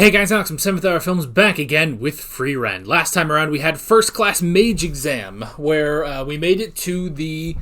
Hey guys, Alex from 7th Hour Films back again with Frieren. Last time around we had First Class Mage Exam, where we made it to the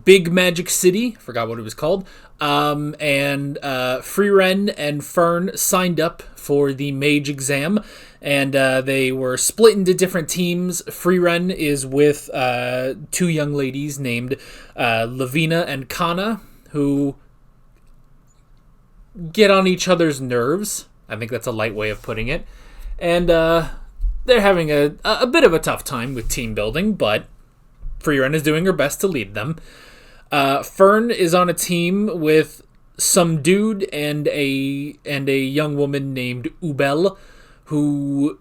Big Magic City, forgot what it was called, and Frieren and Fern signed up for the Mage Exam, and they were split into different teams. Frieren is with two young ladies named Lavina and Kana, who get on each other's nerves. I think that's a light way of putting it. And they're having a bit of a tough time with team building, but Frieren is doing her best to lead them. Fern is on a team with some dude and a young woman named Ubel, who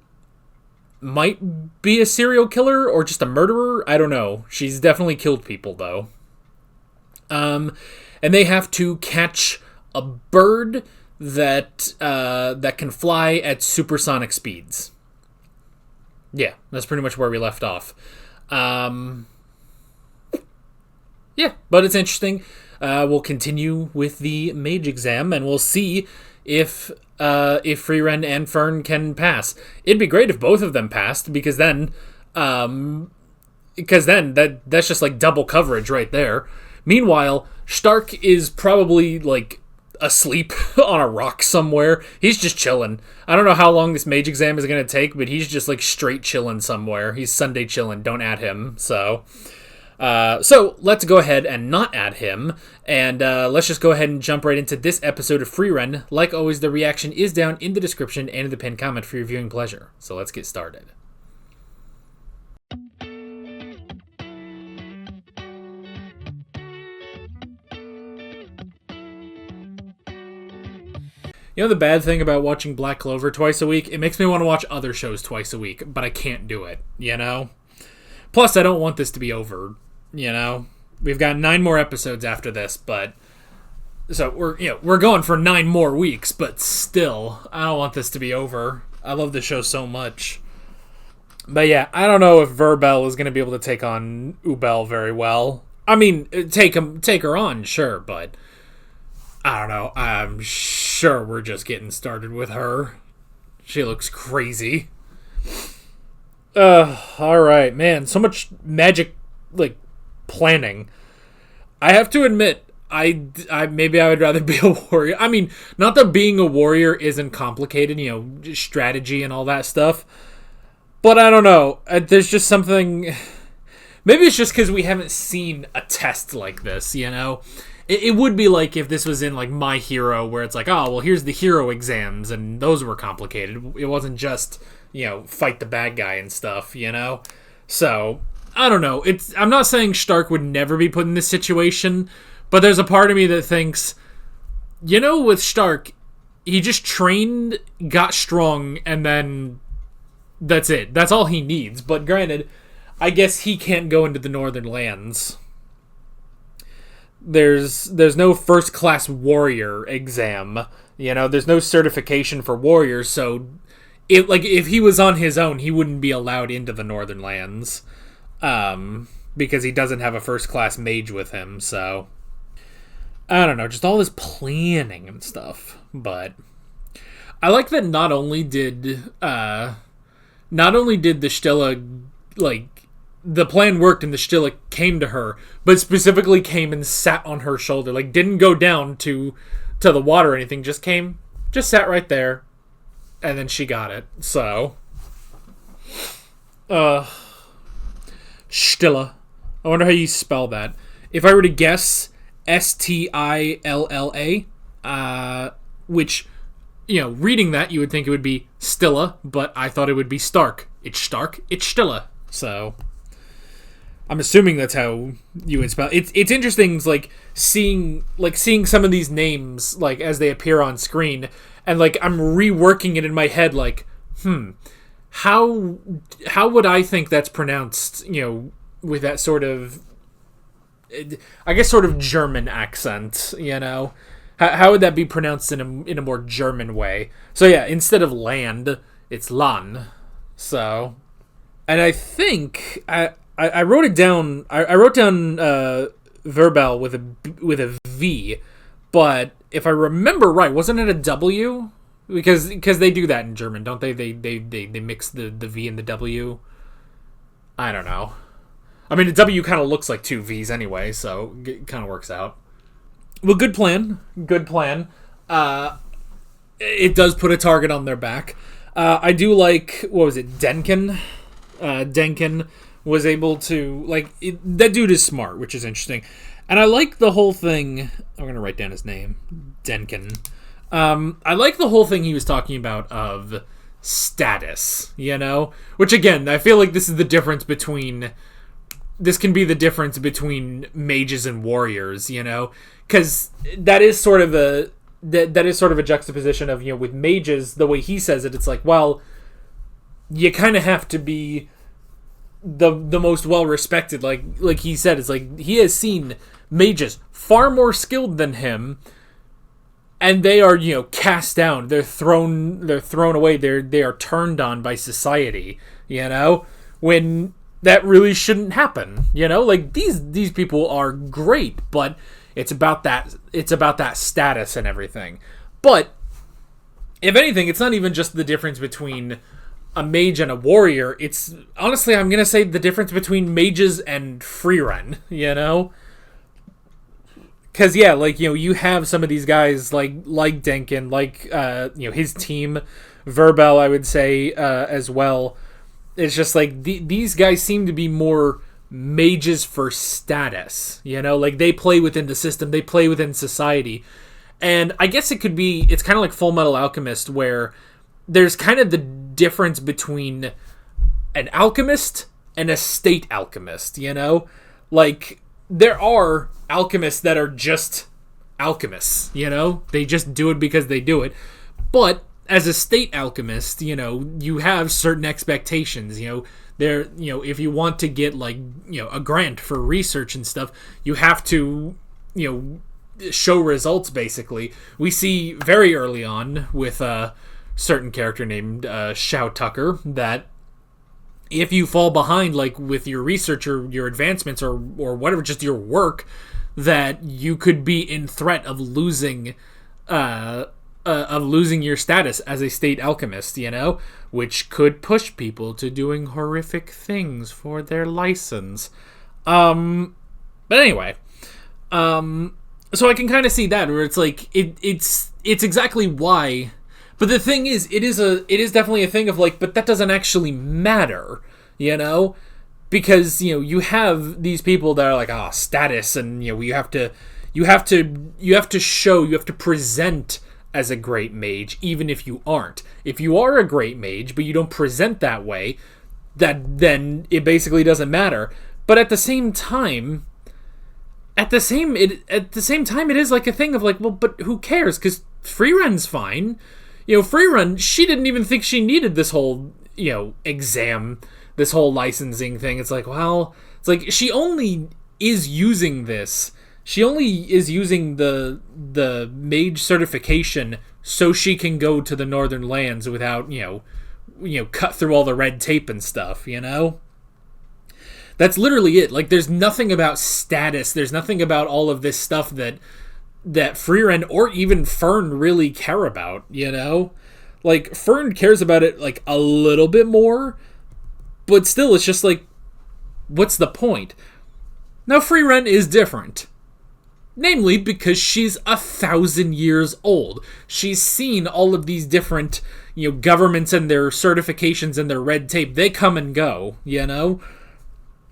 might be a serial killer or just a murderer. I don't know. She's definitely killed people, though. And they have to catch a bird that can fly at supersonic speeds. Yeah, that's pretty much where we left off. Yeah, but it's interesting. We'll continue with the Mage Exam, and we'll see if Frieren and Fern can pass. It'd be great if both of them passed, because then that's just like double coverage right there. Meanwhile, Stark is probably like asleep on a rock somewhere. He's just chilling. I don't know how long this Mage Exam is going to take, but he's just like straight chilling somewhere. He's Sunday chilling. Don't add him. So let's go ahead and not add him, and let's just go ahead and jump right into this episode of Frieren. Like always, the reaction is down in the description and in the pinned comment for your viewing pleasure. So let's get started. You know the bad thing about watching Black Clover twice a week? It makes me want to watch other shows twice a week, but I can't do it, you know? Plus, I don't want this to be over, you know? We've got 9 more episodes after this, but... So, we're going for 9 more weeks, but still, I don't want this to be over. I love this show so much. But yeah, I don't know if Verbel is going to be able to take on Ubel very well. I mean, take her on, sure, but... I don't know. I'm sure we're just getting started with her. She looks crazy. Alright, man. So much magic, like, planning. I have to admit, maybe I would rather be a warrior. I mean, not that being a warrior isn't complicated, you know, strategy and all that stuff. But I don't know. There's just something... Maybe it's just because we haven't seen a test like this, you know? It would be like if this was in, like, My Hero, where it's like, oh, well, here's the hero exams, and those were complicated. It wasn't just, you know, fight the bad guy and stuff, you know? So, I don't know. I'm not saying Stark would never be put in this situation, but there's a part of me that thinks, you know, with Stark, he just trained, got strong, and then that's it. That's all he needs. But granted, I guess he can't go into the Northern Lands. There's no first class warrior exam, you know, there's no certification for warriors, so if he was on his own, he wouldn't be allowed into the Northern Lands, because he doesn't have a first class mage with him. So I don't know, just all this planning and stuff. But I like that not only did the Stella, like, the plan worked and the Stilla came to her, but specifically came and sat on her shoulder. Like, didn't go down to the water or anything, just sat right there, and then she got it. So, Stilla. I wonder how you spell that. If I were to guess, Stilla, which, you know, reading that, you would think it would be Stilla, but I thought it would be Stark. It's Stark, it's Stilla. So... I'm assuming that's how you would spell it. It's interesting, like seeing some of these names, like, as they appear on screen, and like I'm reworking it in my head, like, how would I think that's pronounced, you know, with that sort of, I guess, sort of German accent, you know, how would that be pronounced in a more German way? So yeah, instead of land, it's Lan. So, and I think I wrote it down. I wrote down Verbal with a V, but if I remember right, wasn't it a W? Because they do that in German, don't they? They mix the V and the W. I don't know. I mean, the W kind of looks like two V's anyway, so it kind of works out. Well, good plan. Good plan. It does put a target on their back. I do like, what was it, Denkin? Denkin was able to, that dude is smart, which is interesting. And I like the whole thing. I'm going to write down his name. Denkin. I like the whole thing he was talking about of status, Which, again, I feel like this is the difference between... This can be the difference between mages and warriors, Because that is sort of a... That is sort of a juxtaposition of, with mages, the way he says it, it's like, well, you kind of have to be the most well-respected. Like he said, it's like, he has seen mages far more skilled than him, and they are, cast down. They're thrown away. They are turned on by society, when that really shouldn't happen, Like, these people are great, but it's about that status and everything. But if anything, it's not even just the difference between a mage and a warrior. It's honestly, I'm gonna say, the difference between mages and Frieren, Because you have some of these guys like Denkin, his team, Verbel, I would say, as well. It's just like these guys seem to be more mages for status, they play within the system, they play within society. And I guess it's kind of like Full Metal Alchemist, where there's kind of the difference between an alchemist and a state alchemist, Like, there are alchemists that are just alchemists, they just do it because they do it. But as a state alchemist, you have certain expectations, there, if you want to get a grant for research and stuff, you have to, show results, basically. We see very early on with a certain character named Shao Tucker that if you fall behind, with your research or your advancements or whatever, just your work, that you could be in threat of losing your status as a state alchemist, which could push people to doing horrific things for their license. But anyway, so I can kind of see that, where it's like it's exactly why. But the thing is, it is definitely a thing of but that doesn't actually matter, because you have these people that are like, status, and you have to present as a great mage, even if you aren't. If you are a great mage, but you don't present that way, then it basically doesn't matter. But at the same time, it is like a thing of well, but who cares? Because Frieren's fine. Frieren, she didn't even think she needed this whole, exam, this whole licensing thing. It's she only is using this. She only is using the mage certification so she can go to the Northern Lands without, cut through all the red tape and stuff, That's literally it. There's nothing about status. There's nothing about all of this stuff that Frieren or even Fern really care about, Fern cares about it, a little bit more, but still, it's just what's the point? Now, Frieren is different. Namely, because she's 1,000 years old. She's seen all of these different, governments and their certifications and their red tape. They come and go,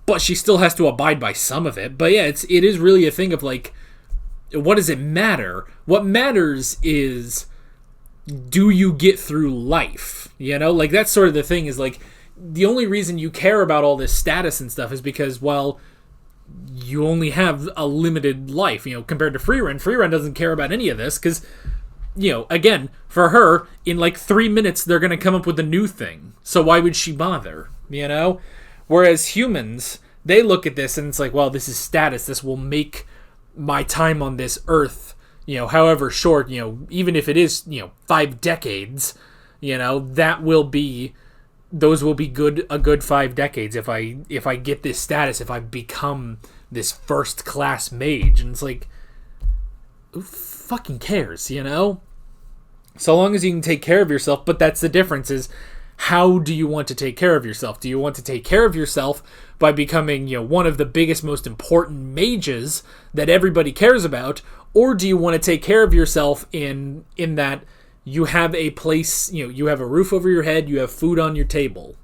But she still has to abide by some of it. But yeah, it is really a thing of what does it matter? What matters is, do you get through life? That's sort of the thing, is the only reason you care about all this status and stuff is because, well, you only have a limited life, compared to Frieren. Frieren doesn't care about any of this because, again, for her, in 3 minutes, they're going to come up with a new thing. So why would she bother, Whereas humans, they look at this and it's well, this is status. This will make my time on this earth, however short, even if it is, 5 decades, that will be, those will be a good 5 decades if I get this status, if I become this first class mage. And it's who fucking cares, So long as you can take care of yourself, but that's the difference is how do you want to take care of yourself? Do you want to take care of yourself by becoming, one of the biggest, most important mages that everybody cares about? Or do you want to take care of yourself in that you have a place, you have a roof over your head, you have food on your table,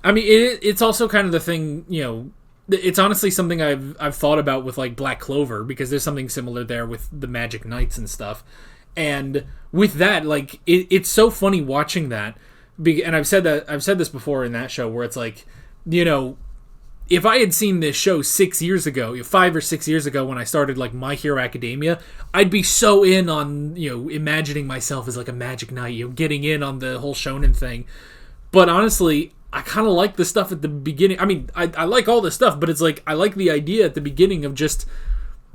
I mean, it's also kind of the thing, it's honestly something I've thought about with like Black Clover, because there's something similar there with the Magic Knights and stuff. And with that, like, it's so funny watching that. And I've said this before in that show, where it's like, if I had seen this show 6 years ago, 5 or 6 years ago, when I started like My Hero Academia, I'd be so in on, imagining myself as like a Magic Knight, getting in on the whole shonen thing. But honestly, I kind of like the stuff at the beginning. I mean, I like all this stuff, but it's like, I like the idea at the beginning of just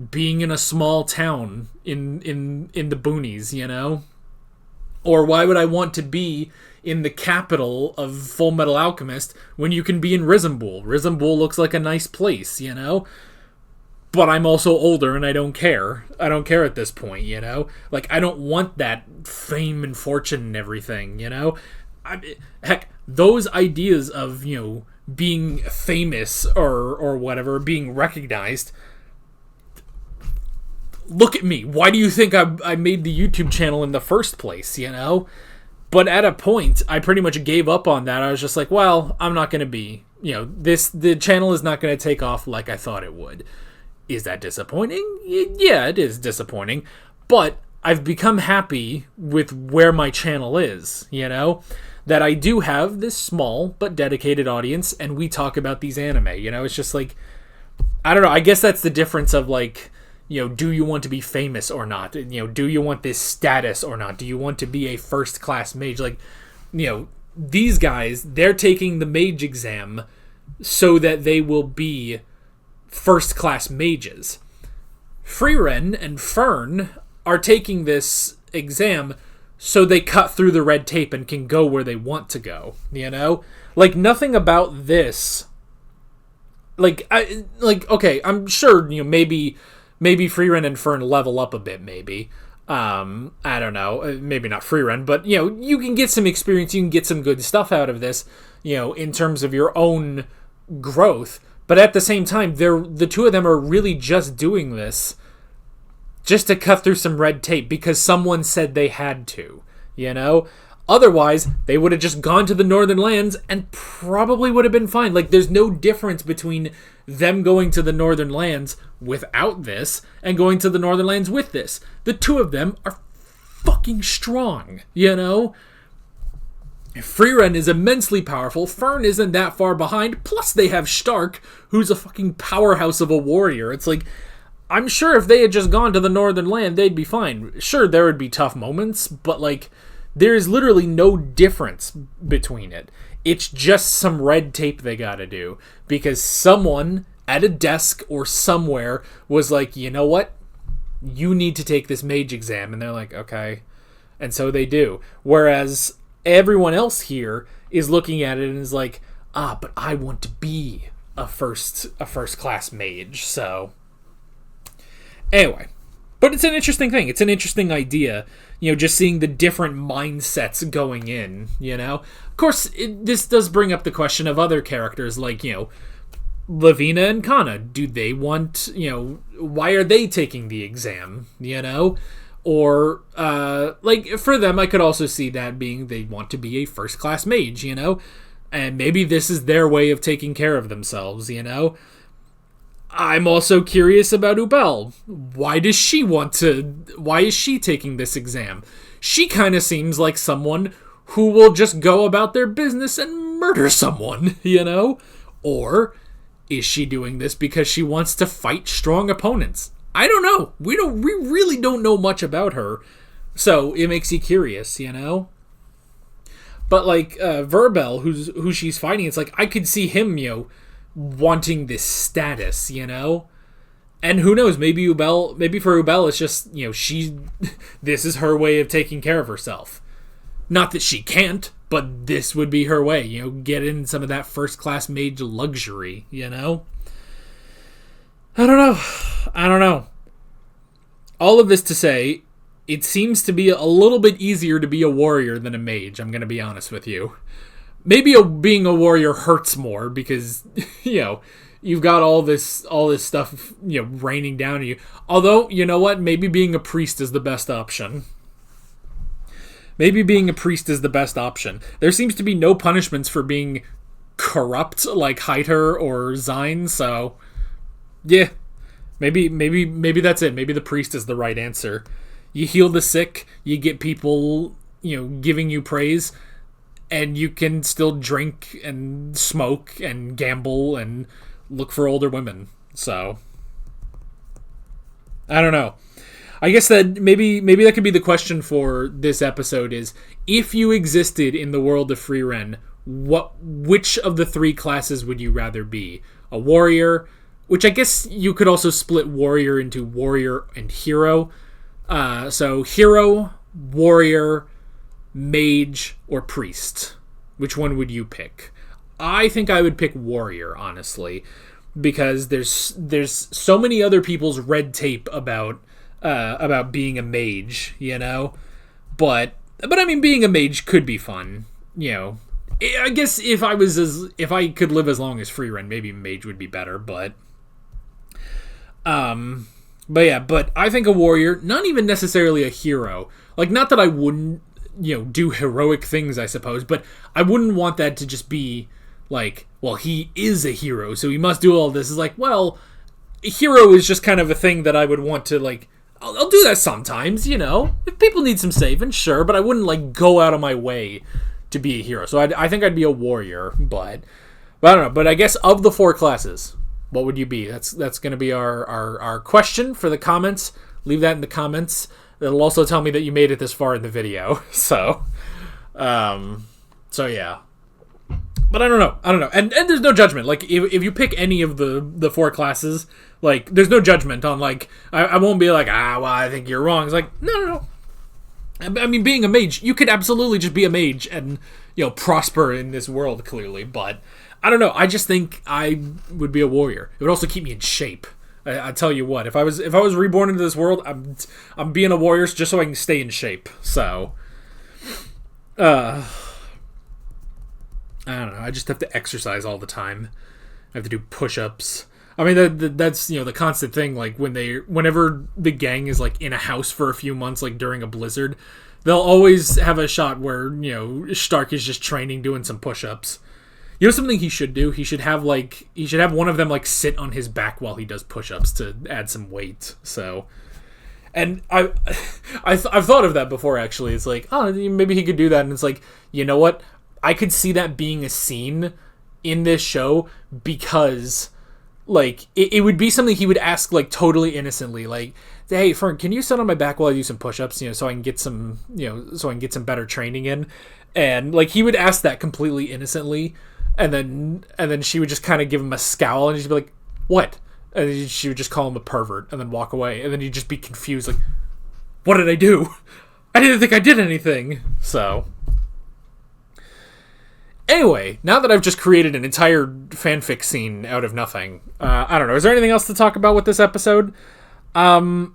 being in a small town in the boonies, Or why would I want to be in the capital of Full Metal Alchemist when you can be in Rizumbull? Rizumbull looks like a nice place, But I'm also older and I don't care. I don't care at this point, Like, I don't want that fame and fortune and everything, Heck, those ideas of, being famous or whatever, being recognized. Look at me. Why do you think I made the YouTube channel in the first place, But at a point, I pretty much gave up on that. I was just like, well, I'm not going to be, the channel is not going to take off like I thought it would. Is that disappointing? Yeah, it is disappointing. But I've become happy with where my channel is, That I do have this small but dedicated audience, and we talk about these anime, It's just like, I don't know. I guess that's the difference of like, do you want to be famous or not? Do you want this status or not? Do you want to be a first-class mage? Like, these guys, they're taking the mage exam so that they will be first-class mages. Frieren and Fern are taking this exam so they cut through the red tape and can go where they want to go, Like, nothing about this... okay, I'm sure, maybe Frieren and Fern level up a bit, maybe. I don't know. Maybe not Frieren, but, you can get some experience. You can get some good stuff out of this, in terms of your own growth. But at the same time, the two of them are really just doing this just to cut through some red tape because someone said they had to, Otherwise, they would have just gone to the Northern Lands and probably would have been fine. Like, there's no difference between them going to the Northern Lands without this and going to the Northern Lands with this. The two of them are fucking strong, Frieren is immensely powerful. Fern isn't that far behind. Plus, they have Stark, who's a fucking powerhouse of a warrior. It's like, I'm sure if they had just gone to the Northern Land, they'd be fine. Sure, there would be tough moments, but, like... There's literally no difference between it. It's just some red tape they gotta do. Because someone at a desk or somewhere was like, you know what? You need to take this mage exam. And they're like, okay. And so they do. Whereas everyone else here is looking at it and is like, but I want to be a first class mage. So anyway. But it's an interesting thing. It's an interesting idea, just seeing the different mindsets going in, Of course, this does bring up the question of other characters like, Lavina and Kana. Do they want, why are they taking the exam, Or, for them, I could also see that being they want to be a first-class mage, And maybe this is their way of taking care of themselves, I'm also curious about Ubel. Why is she taking this exam? She kind of seems like someone who will just go about their business and murder someone, Or is she doing this because she wants to fight strong opponents? I don't know. We really don't know much about her. So it makes you curious, But like Verbel, who she's fighting, it's like I could see him, wanting this status, And who knows, maybe for Ubel it's just, this is her way of taking care of herself. Not that she can't, but this would be her way, get in some of that first-class mage luxury, I don't know. All of this to say, it seems to be a little bit easier to be a warrior than a mage, I'm going to be honest with you. Maybe being a warrior hurts more because, you've got all this stuff, raining down on you. Although, you know what? Maybe being a priest is the best option. Maybe being a priest is the best option. There seems to be no punishments for being corrupt like Heiter or Zine, so yeah. Maybe that's it. Maybe the priest is the right answer. You heal the sick, you get people, giving you praise, and you can still drink and smoke and gamble and look for older women. So I don't know. I guess that maybe that could be the question for this episode is, if you existed in the world of Frieren, which of the three classes would you rather be? A warrior, which I guess you could also split warrior into warrior and hero. So hero, warrior, mage, or priest. Which one would you pick? I think I would pick warrior, honestly, because there's so many other people's red tape about being a mage, but I mean, being a mage could be fun, I guess if I could live as long as Frieren, maybe mage would be better, but I think a warrior, not even necessarily a hero, like, not that I wouldn't, do heroic things, I suppose, but I wouldn't want that to just be like, well, he is a hero, so he must do all this. It's like, well, a hero is just kind of a thing that I would want to, like, I'll do that sometimes, if people need some saving, sure, but I wouldn't, like, go out of my way to be a hero. So I think I'd be a warrior, but I don't know. But I guess of the four classes, what would you be? That's going to be our question for the comments. Leave that in the comments. It'll also tell me that you made it this far in the video. So yeah. But I don't know. And there's no judgment. Like, if you pick any of the four classes, like, there's no judgment on, like, I won't be like, well, I think you're wrong. It's like, no. I mean, being a mage, you could absolutely just be a mage and, prosper in this world, clearly. But I don't know. I just think I would be a warrior. It would also keep me in shape. I tell you what, if I was reborn into this world, I'm being a warrior just so I can stay in shape. So, I don't know. I just have to exercise all the time. I have to do push-ups. I mean, that's, the constant thing. Like, whenever the gang is, like, in a house for a few months, like, during a blizzard, they'll always have a shot where, Stark is just training, doing some push-ups. Something he should do? He should have one of them, like, sit on his back while he does push-ups to add some weight. So, and I've thought of that before, actually. It's like, oh, maybe he could do that. And it's like, you know what? I could see that being a scene in this show because, like, it would be something he would ask, like, totally innocently. Like, hey, Fern, can you sit on my back while I do some push-ups, so I can get some, so I can get some better training in? And, like, he would ask that completely innocently. And then she would just kind of give him a scowl, and she'd be like, what? And then she would just call him a pervert and then walk away. And then he'd just be confused, like, what did I do? I didn't think I did anything. So, anyway, now that I've just created an entire fanfic scene out of nothing, I don't know. Is there anything else to talk about with this episode? I mean,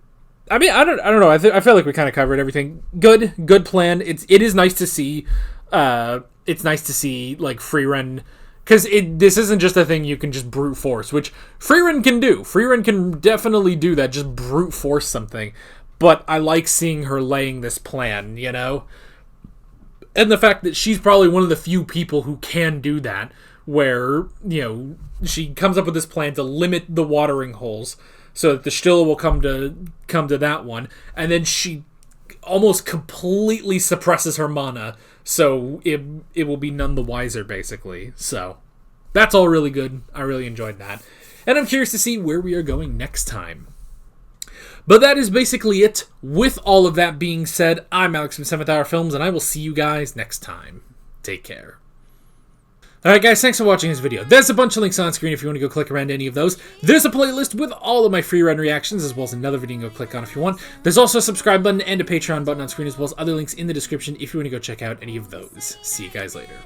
I don't know. I feel like we kind of covered everything. Good plan. It is nice to see. It's nice to see, like, Frieren, because this isn't just a thing you can just brute force, which Frieren can do. Frieren can definitely do that, just brute force something. But I like seeing her laying this plan, And the fact that she's probably one of the few people who can do that, where, she comes up with this plan to limit the watering holes so that the Stille will come to that one, and then she almost completely suppresses her mana, so it will be none the wiser, basically. So that's all really good. I really enjoyed that. And I'm curious to see where we are going next time. But that is basically it. With all of that being said, I'm Alex from 7th Hour Films, and I will see you guys next time. Take care. Alright guys, thanks for watching this video. There's a bunch of links on screen if you want to go click around any of those. There's a playlist with all of my Frieren reactions, as well as another video you can go click on if you want. There's also a subscribe button and a Patreon button on screen, as well as other links in the description if you want to go check out any of those. See you guys later.